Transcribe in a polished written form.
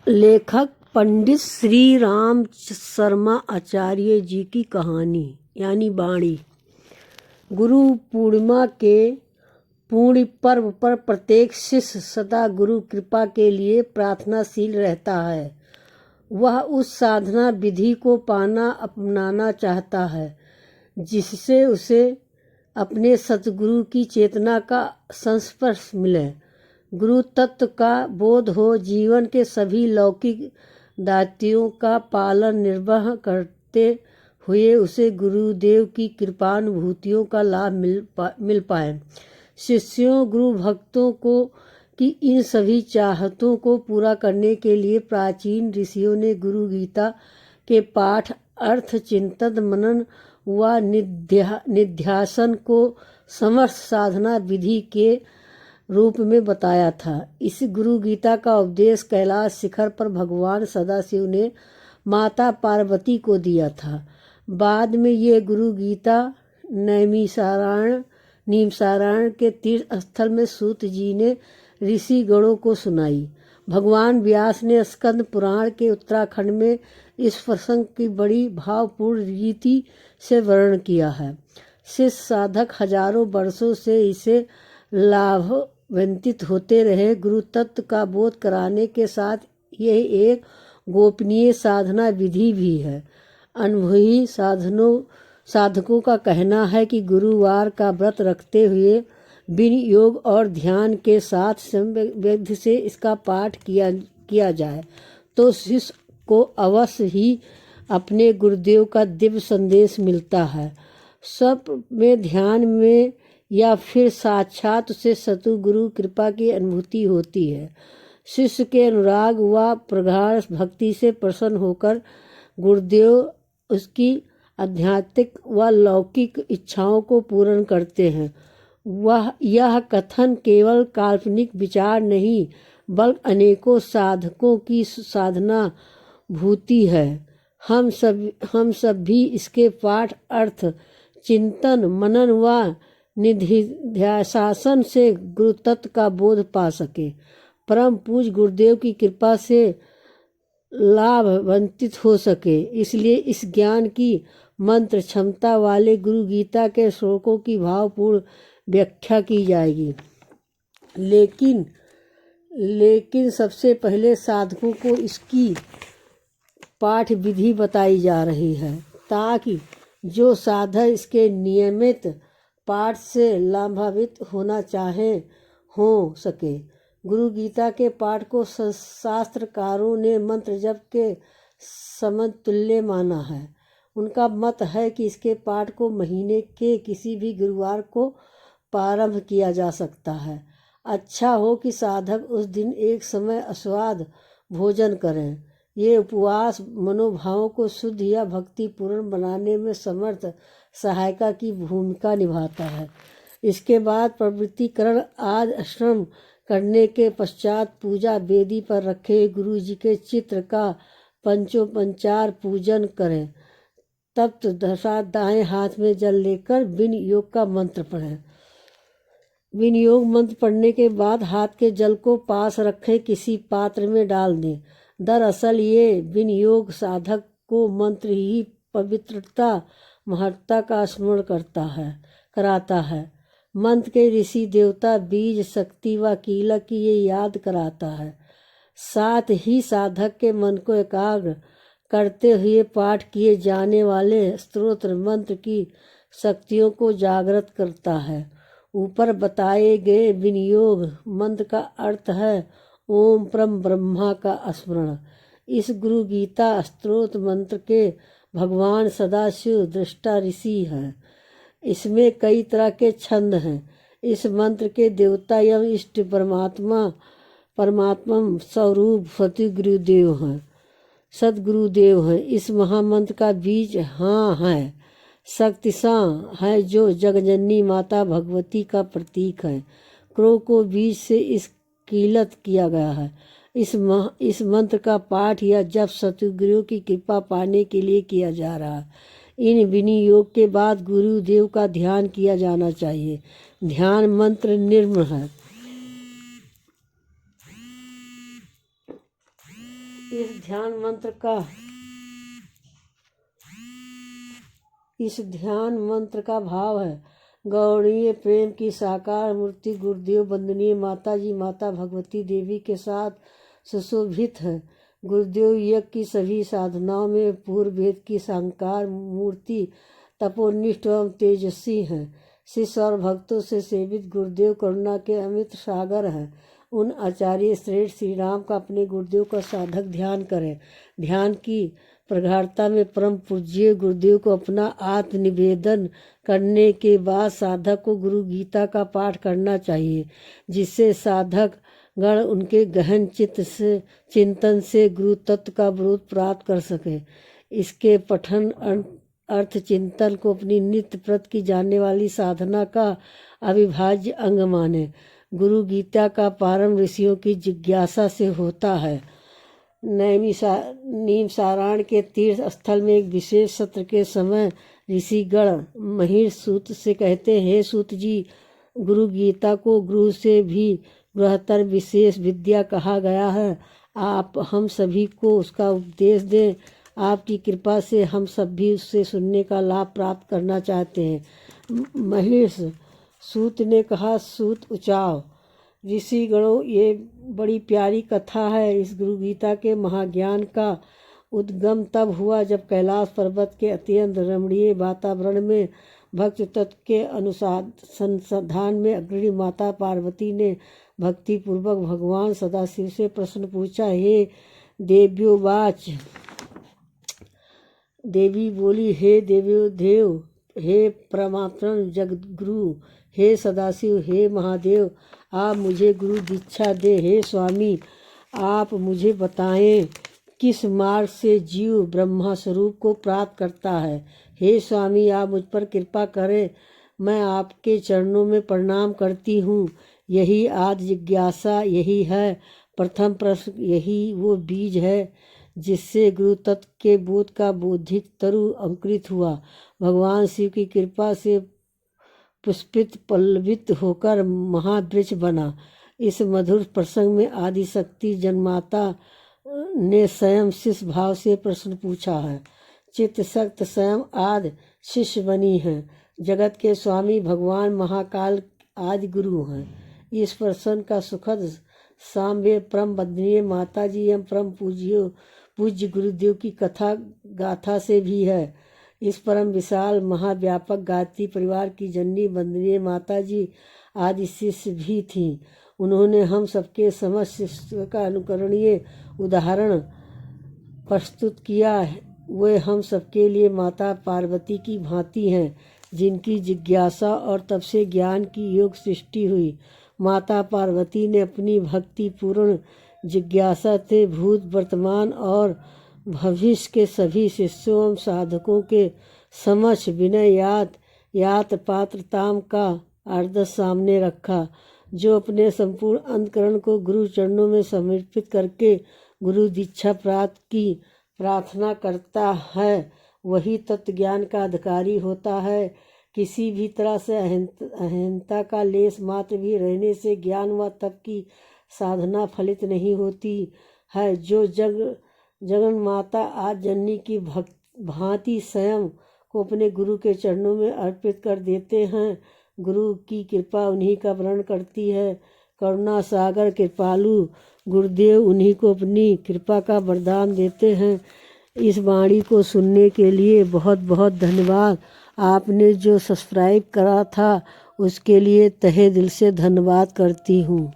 लेखक पंडित श्री राम शर्मा आचार्य जी की कहानी यानी वाणी। गुरु पूर्णिमा के पूर्ण पर्व पर प्रत्येक शिष्य सदा गुरु कृपा के लिए प्रार्थनाशील रहता है। वह उस साधना विधि को अपनाना चाहता है जिससे उसे अपने सतगुरु की चेतना का संस्पर्श मिले, गुरु तत्व का बोध हो, जीवन के सभी लौकिक दायित्वों का पालन निर्वाह करते हुए उसे गुरुदेव की कृपानुभूतियों का लाभ मिल पाए। शिष्यों गुरु भक्तों को कि इन सभी चाहतों को पूरा करने के लिए प्राचीन ऋषियों ने गुरु गीता के पाठ, अर्थ, चिंतन, मनन व निध्यासन को समर्थ साधना विधि के रूप में बताया था। इस गुरु गीता का उपदेश कैलाश शिखर पर भगवान सदाशिव ने माता पार्वती को दिया था। बाद में ये गुरु गीता नीमसारण के तीर्थ स्थल में सूत जी ने ऋषि गणों को सुनाई। भगवान व्यास ने स्कंद पुराण के उत्तराखंड में इस प्रसंग की बड़ी भावपूर्ण रीति से वर्णन किया है। शिष्य साधक हजारों वर्षों से इसे लाभान्वित होते रहे। गुरु तत्व का बोध कराने के साथ यह एक गोपनीय साधना विधि भी है। अनुभवी साधकों का कहना है कि गुरुवार का व्रत रखते हुए बिन योग और ध्यान के साथ संविधि से इसका पाठ किया जाए तो शिष्य को अवश्य ही अपने गुरुदेव का दिव्य संदेश मिलता है। सब में ध्यान में या फिर साक्षात से सतगुरु कृपा की अनुभूति होती है। शिष्य के अनुराग व प्रगाढ़ भक्ति से प्रसन्न होकर गुरुदेव उसकी आध्यात्मिक व लौकिक इच्छाओं को पूर्ण करते हैं। यह कथन केवल काल्पनिक विचार नहीं बल्कि अनेकों साधकों की साधना भूति है। हम सब भी इसके पाठ, अर्थ, चिंतन, मनन व निधिध्यासन से गुरु तत्व का बोध पा सके, परम पूज्य गुरुदेव की कृपा से लाभान्वित हो सके। इसलिए इस ज्ञान की मंत्र क्षमता वाले गुरु गीता के श्लोकों की भावपूर्ण व्याख्या की जाएगी। लेकिन सबसे पहले साधकों को इसकी पाठ विधि बताई जा रही है ताकि जो साधक इसके नियमित पाठ से लाभान्वित होना चाहे हो सके। गुरु गीता के पाठ को शास्त्रकारों ने मंत्र जप के समतुल्य माना है। उनका मत है कि इसके पाठ को महीने के किसी भी गुरुवार को प्रारंभ किया जा सकता है। अच्छा हो कि साधक उस दिन एक समय अस्वाद भोजन करें। ये उपवास मनोभावों को शुद्ध या भक्तिपूर्ण बनाने में समर्थ सहायता की भूमिका निभाता है। इसके बाद प्रवृत्तिकरण आदि आश्रम करने के पश्चात पूजा वेदी पर रखे गुरु जी के चित्र का पंचोपचार पूजन करें। तब दशा दाएं हाथ में जल लेकर विनियोग का मंत्र पढ़ें। विनियोग मंत्र पढ़ने के बाद हाथ के जल को पास रखे किसी पात्र में डाल दें। दरअसल ये विनियोग साधक को मंत्र ही पवित्रता महत्ता का स्मरण कराता है। मंत्र के ऋषि देवता बीज शक्ति व कीलक की ये याद कराता है। साथ ही साधक के मन को एकाग्र करते हुए पाठ किए जाने वाले स्तोत्र मंत्र की शक्तियों को जागृत करता है। ऊपर बताए गए विनियोग मंत्र का अर्थ है ओम परम ब्रह्मा का स्मरण। इस गुरु गीता स्तोत्र मंत्र के भगवान सदाशिव दृष्टा ऋषि हैं। इसमें कई तरह के छंद हैं। इस मंत्र के देवता एवं इष्ट परमात्मा स्वरूप सदगुरुदेव हैं। इस महामंत्र का बीज हाँ है, शक्ति सा है जो जगजननी माता भगवती का प्रतीक है। क्रो को बीज से इस कीलत किया गया है। इस मंत्र का पाठ या जप सतगुरु की कृपा पाने के लिए किया जा रहा है। इन विनियोग के बाद गुरुदेव का ध्यान किया जाना चाहिए। ध्यान मंत्र निर्मल है। इस ध्यान मंत्र का भाव है गौड़ीय प्रेम की साकार मूर्ति गुरुदेव वंदनीय माताजी माता भगवती देवी के साथ सुशोभित है। गुरुदेव यज्ञ की सभी साधनाओं में पूर्व वेद की साकार मूर्ति तपोनिष्ठ एवं तेजस्वी हैं। शिष्य और भक्तों से सेवित गुरुदेव करुणा के अमित सागर हैं। उन आचार्य श्रेष्ठ श्री राम का अपने गुरुदेव का साधक ध्यान करें। ध्यान की प्रगाढ़ता में परम पूज्य गुरुदेव को अपना आत्मनिवेदन करने के बाद साधक को गुरु गीता का पाठ करना चाहिए, जिससे साधक गण उनके गहन चिंतन से गुरु तत्व का बोध प्राप्त कर सके। इसके पठन अर्थ चिंतन को अपनी नित्य प्रत की जाने वाली साधना का अविभाज्य अंग माने। गुरु गीता का प्रारंभ ऋषियों की जिज्ञासा से होता है। नीमसारण के तीर्थ स्थल में एक विशेष सत्र के समय ऋषिगण महिष सूत से कहते हैं, हे सूत जी, गुरु गीता को गुरु से भी बृहत्तर विशेष विद्या कहा गया है। आप हम सभी को उसका उपदेश दें। आपकी कृपा से हम सब भी उससे सुनने का लाभ प्राप्त करना चाहते हैं। महिष सूत ने कहा, सूत उचाओ। ऋषि गणों, ये बड़ी प्यारी कथा है। इस गुरु गीता के महाज्ञान का उद्गम तब हुआ जब कैलाश पर्वत के अत्यंत रमणीय वातावरण में भक्त तत्व के अनुसंधान में अग्रणी माता पार्वती ने भक्तिपूर्वक भगवान सदाशिव से प्रश्न पूछा। हे देव्योवाच, देवी बोली, हे देवोदेव, हे परमात्मा जगद्गुरु, हे सदाशिव, हे महादेव, आप मुझे गुरु दीक्षा दे। हे स्वामी, आप मुझे बताएं किस मार्ग से जीव ब्रह्मा स्वरूप को प्राप्त करता है। हे स्वामी, आप मुझ पर कृपा करें। मैं आपके चरणों में प्रणाम करती हूँ। यही आदि जिज्ञासा, यही है प्रथम प्रश्न, यही वो बीज है जिससे गुरु तत्व के बोध का बौद्धिक तरु अंकुरित हुआ। भगवान शिव की कृपा से पुष्पित पल्लवित होकर महावृक्ष बना। इस मधुर प्रसंग में आदि शक्ति जन्माता ने स्वयं शिष्य भाव से प्रश्न पूछा है। चित्त शक्त स्वयं आदि शिष्य बनी है। जगत के स्वामी भगवान महाकाल आदि गुरु हैं। इस प्रसन्न का सुखद साम्य परम वंदनीय माता जी एवं परम पूज्य गुरुदेव की कथा गाथा से भी है। इस परम विशाल महाव्यापक गायत्री परिवार की जननी वंदनीय माता जी आदि शिष्य भी थीं। उन्होंने हम सबके समस्त शिष्य का अनुकरणीय उदाहरण प्रस्तुत किया। वे हम सबके लिए माता पार्वती की भांति हैं, जिनकी जिज्ञासा और तब से ज्ञान की योग सृष्टि हुई। माता पार्वती ने अपनी भक्ति पूर्ण जिज्ञासा से भूत वर्तमान और भविष्य के सभी शिष्यों एवं साधकों के समक्ष विनय यात पात्रताम का आदर्श सामने रखा। जो अपने संपूर्ण अंतकरण को गुरु चरणों में समर्पित करके गुरु दीक्षा प्राप्त की प्रार्थना करता है, वही तत्व ज्ञान का अधिकारी होता है। किसी भी तरह से अहंता का लेस मात्र भी रहने से ज्ञान व तप की साधना फलित नहीं होती है। जो जगन माता आज जननी की भांति स्वयं को अपने गुरु के चरणों में अर्पित कर देते हैं, गुरु की कृपा उन्हीं का वर्ण करती है। करुणा सागर कृपालु गुरुदेव उन्हीं को अपनी कृपा का वरदान देते हैं। इस वाणी को सुनने के लिए बहुत बहुत धन्यवाद। आपने जो सब्सक्राइब करा था उसके लिए तहे दिल से धन्यवाद करती हूँ।